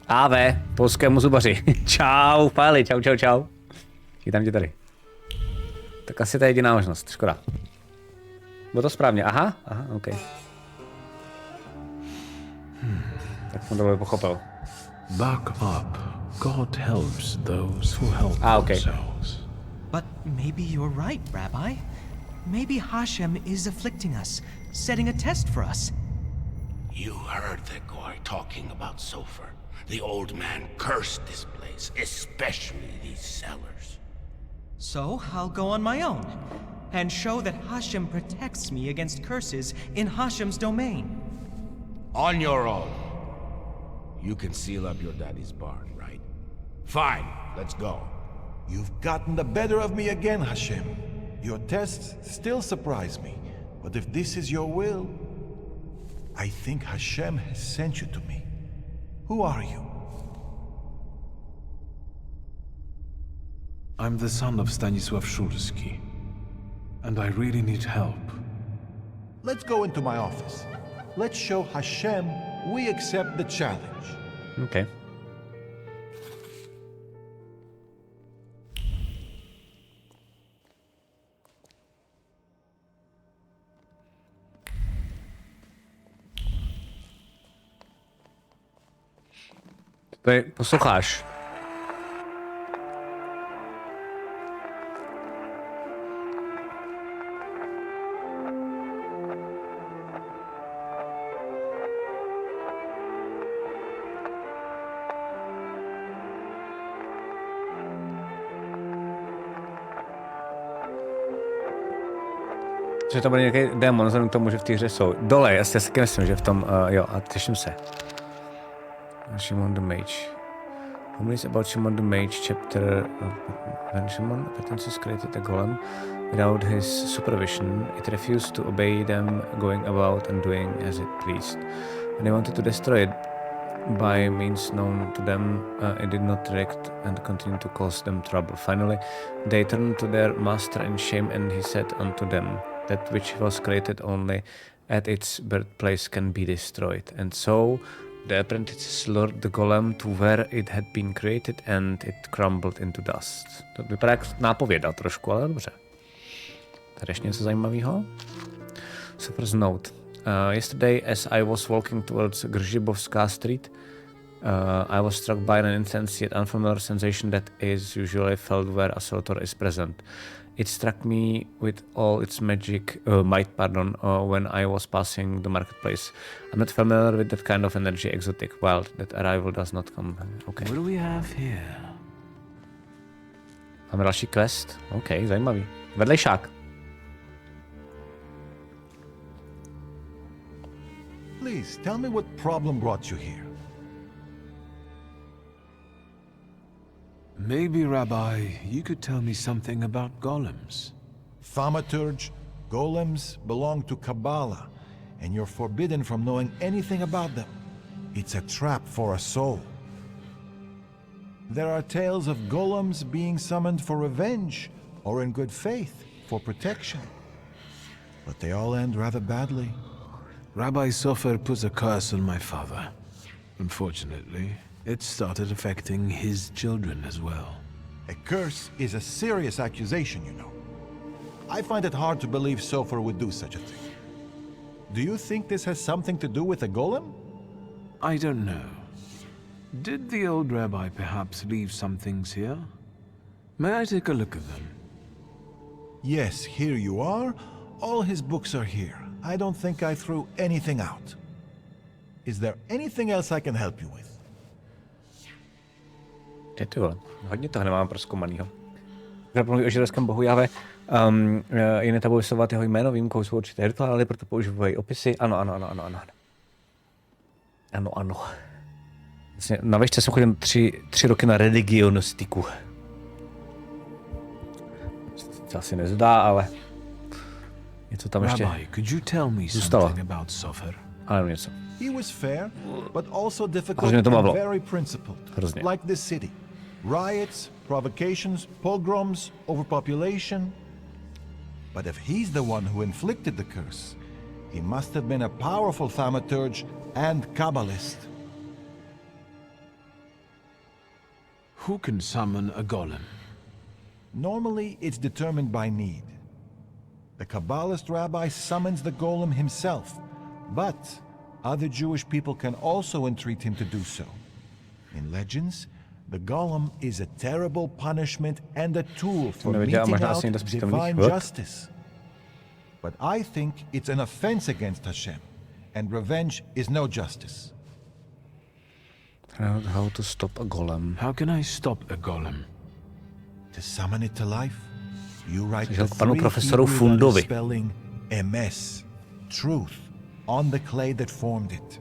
AV, polskému zubaři. Čau, Páli, čau, čau, čau. Vítám tě tady. Tak asi to je jediná možnost, škoda. Bylo to správně, aha, OK. Tak jsem to pochopil. Back up. God helps those who help themselves. But maybe you're right, Rabbi. Maybe Hashem is afflicting us, setting a test for us. You heard the guy talking about sulfur. The old man cursed this place, especially these cellars. So I'll go on my own and show that Hashem protects me against curses in Hashem's domain. On your own. You can seal up your daddy's barn, right? Fine, let's go. You've gotten the better of me again, Hashem. Your tests still surprise me, but if this is your will, I think Hashem has sent you to me. Who are you? I'm the son of Stanisław Szulski, and I really need help. Let's go into my office. Let's show Hashem we accept the challenge. Okay. Posloucháš? Že to bude nějaký démon, vzhledem k tomu, že v té hře jsou. Dole, já si myslím, že v tom, jo, a těším se. Shimon the Mage. Homilies about Shimon the Mage, chapter when Shimon pretenses created a golem without his supervision, it refused to obey them, going about and doing as it pleased. When they wanted to destroy it by means known to them, it did not react and continued to cause them trouble. Finally, they turned to their master in shame, and he said unto them, that which was created only at its birthplace can be destroyed. And so the apprentices lured the golem to where it had been created and it crumbled into dust. To vypadá jak nápověda trošku, ale dobře. Tady ještě něco zajímavého. Suffer's note. Yesterday, as I was walking towards Grzybowska Street, I was struck by an intense yet unfamiliar sensation that is usually felt where a Soltor is present. It struck me with all its might, when I was passing the marketplace. I'm not familiar with that kind of energy, exotic, wild. That arrival does not come. Okay. What do we have here? Máme další quest. OK, zajímavý. Vedlejšák. Please, tell me what problem brought you here. Maybe, Rabbi, you could tell me something about golems. Thaumaturge, golems belong to Kabbalah, and you're forbidden from knowing anything about them. It's a trap for a soul. There are tales of golems being summoned for revenge, or in good faith, for protection. But they all end rather badly. Rabbi Sofer put a curse on my father. Unfortunately, it started affecting his children as well. A curse is a serious accusation, you know. I find it hard to believe Sofer would do such a thing. Do you think this has something to do with a golem? I don't know. Did the old rabbi perhaps leave some things here? May I take a look at them? Yes, here you are. All his books are here. I don't think I threw anything out. Is there anything else I can help you with? Je to vole. Hodně toho nemám prozkoumanýho. Když mluví o židovském bohu Jahve, je netabo vyslovovat jeho jméno výjimkou jsou určité rituály, proto používají opisy. Ano. Vlastně na vešce jsem chodil 3 roky na religionistiku. To asi nezdá, ale něco tam ještě zůstalo. Ale něco. He was fair, but also difficult and very principled, like this city. Riots, provocations, pogroms, overpopulation. But if he's the one who inflicted the curse, he must have been a powerful thaumaturge and Kabbalist. Who can summon a golem? Normally, it's determined by need. The Kabbalist rabbi summons the golem himself, but other Jewish people can also entreat him to do so. In legends, the golem is a terrible punishment and a tool for meting out divine justice. But I think it's an offense against Hashem, and revenge is no justice. How to stop a golem? How can I stop a golem? To summon it to life, you write the panu profesoru Fundovi spelling emes, truth, on the clay that formed it.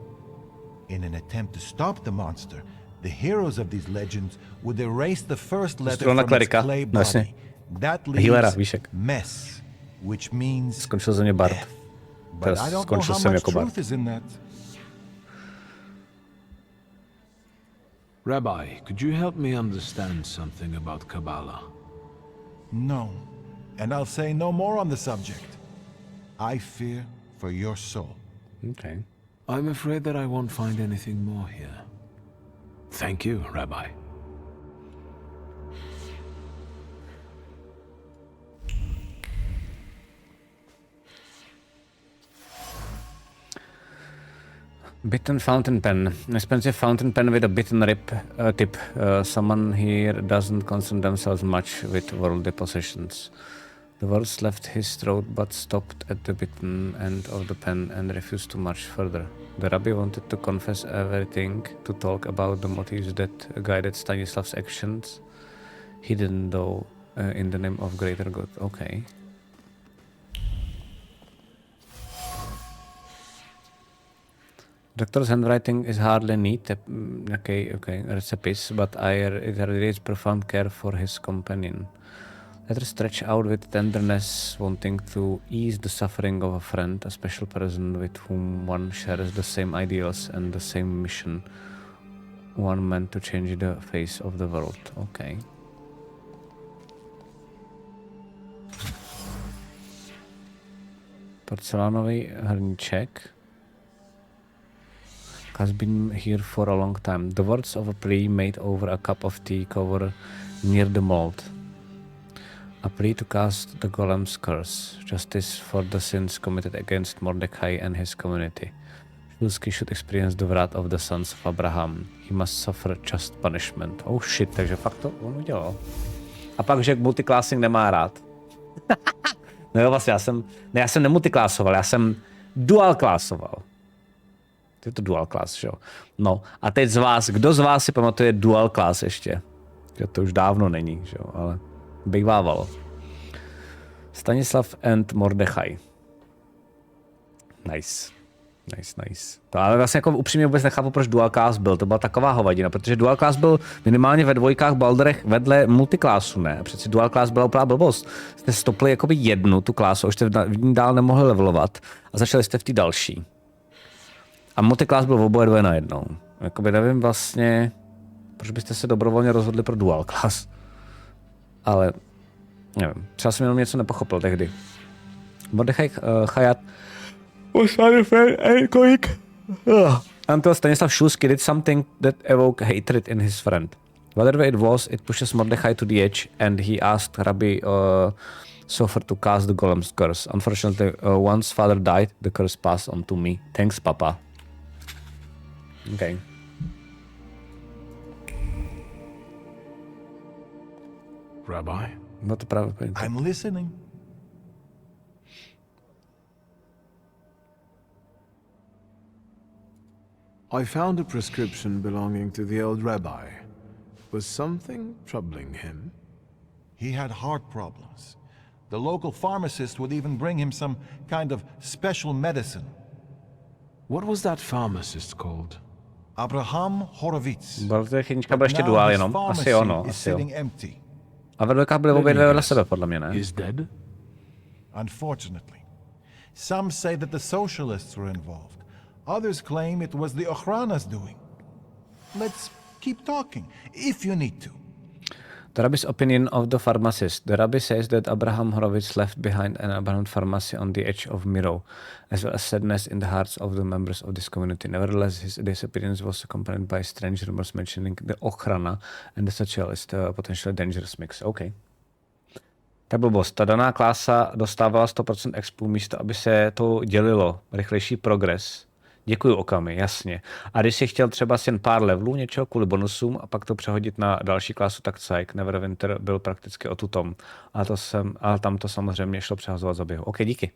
In an attempt to stop the monster, the heroes of these legends would erase the first letter from its clay body. That leaves mes, which means death. But I don't know how much truth is in that. Rabbi, could you help me understand something about Kabbalah? No, and I'll say no more on the subject. I fear for your soul. Okay. I'm afraid that I won't find anything more here. Thank you, Rabbi. Bitten fountain pen. Expensive fountain pen with a bitten tip. Someone here doesn't concern themselves much with worldly possessions. The words left his throat but stopped at the bitten end of the pen and refused to march further. The rabbi wanted to confess everything, to talk about the motives that guided Stanislav's actions. He didn't, though, in the name of greater good. Okay. Doctor's handwriting is hardly neat. Okay, recipes, but it radiates profound care for his companion. Letters stretch out with tenderness, wanting to ease the suffering of a friend, a special person with whom one shares the same ideals and the same mission. One meant to change the face of the world. Okay. Porcelánový hrníček has been here for a long time. The words of a plea made over a cup of tea cover near the mold. A plea to cast the golem's curse. Justice for the sins committed against Mordecai and his community. Shulsky should experience the wrath of the sons of Abraham. He must suffer just punishment. Oh shit, takže fakt to on udělal. A pak, že multiclassing nemá rád. No jo, vlastně, já jsem nemultiklásoval, já jsem dualklásoval. Je to dual class, že jo? No a teď z vás, kdo z vás si pamatuje dual class ještě? Že to už dávno není, že jo, ale bývávalo. Stanislav and Mordechai. Nice. To ale vlastně jako upřímně vůbec nechápu, proč dual class byl. To byla taková hovadina, protože dual class byl minimálně ve dvojkách Baldurech vedle multiklásu, ne? Přeci dual class byla úplná blbost. Jste stopli jakoby jednu tu klásu, už jste v ní dál nemohli levelovat a začali jste v té další. A multiclass byl oboje dvoje najednou. Jakoby nevím vlastně, proč byste se dobrovolně rozhodli pro dual class. Ale nevím, třeba jsem jenom něco nepochopil tehdy. Mordechai Chayat was unfair and quick. Until Stanislav Shulsky did something that evoked hatred in his friend. Whatever it was, it pushes Mordechai to the edge, and he asked Rabbi Sofer to cast the golem's curse. Unfortunately, once father died, the curse passed on to me. Thanks, Papa. Okay. Rabbi? Not a I'm listening. I found a prescription belonging to the old rabbi. Was something troubling him? He had heart problems. The local pharmacist would even bring him some kind of special medicine. What was that pharmacist called? Abraham Horowitz. Byl to chynička byl ještě duál jenom. Asi jo, no. Asi jo. A ve dvojkách byly obě vedle sebe, podle mě, ne? Is dead? Unfortunately. Some say that the socialists were involved. Others claim it was the Ochrana's doing. Let's keep talking, if you need to. The rabbi's opinion of the pharmacist. The rabbi says that Abraham Horowitz left behind an abandoned pharmacy on the edge of Miro, as well as sadness in the hearts of the members of this community. Nevertheless, his disappearance was accompanied by strange rumors mentioning the Ochrana and the socialist, potentially dangerous mix. OK. Tak blbost. Ta daná klása dostávala 100% expů místo, aby se to dělilo. Rychlejší progres. Děkuju, Okami, jasně. A když si chtěl třeba jen pár levelů něčeho kvůli bonusům a pak to přehodit na další klásu, tak Psych, Neverwinter byl prakticky o tutom. Ale tam to samozřejmě šlo přehazovat za běhu. OK, díky,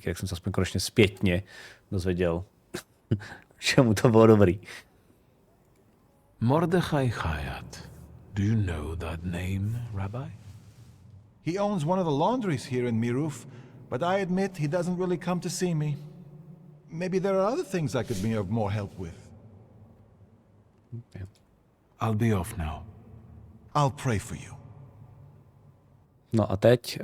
jak jsem se aspoň konečně zpětně dozvěděl, že mu to bylo dobrý. Mordechai Chayat. Do you know that name, Rabbi? He owns one of the laundries here in Miruf, but I admit he doesn't really come to see me. Maybe there are other things I could be of more help with. Yeah. I'll be off now. I'll pray for you. No a teď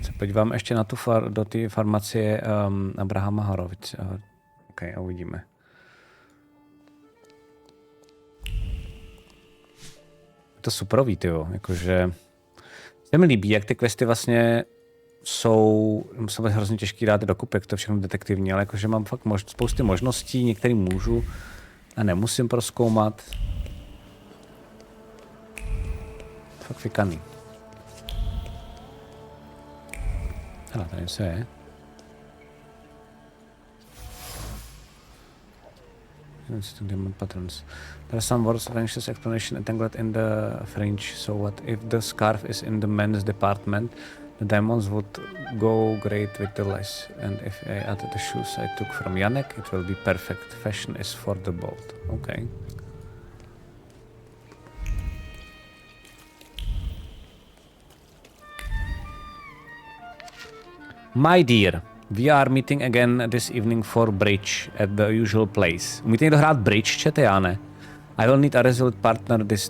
se podívám ještě na do té farmacie Abrahama Horowitz. OK, a uvidíme. Je to superový, tyjo, jakože se mi líbí, jak ty questy vlastně jsou hrozně těžký dát dokupy, jak to všechno detektivní, ale jakože mám fakt spousty možností, některý můžu a nemusím prozkoumat. Fakt fikaný. Hele, tady něco je. Patterns. There are some words of anxious explanation entangled in the fringe. So what if the scarf is in the men's department? The diamonds would go great with the lace. And if I add the shoes I took from Janek, it will be perfect. Fashion is for the bold. Okay. My dear, we are meeting again this evening for bridge at the usual place. Umíte někdo hrát bridge, čete? Já ne. I will need a resolute partner this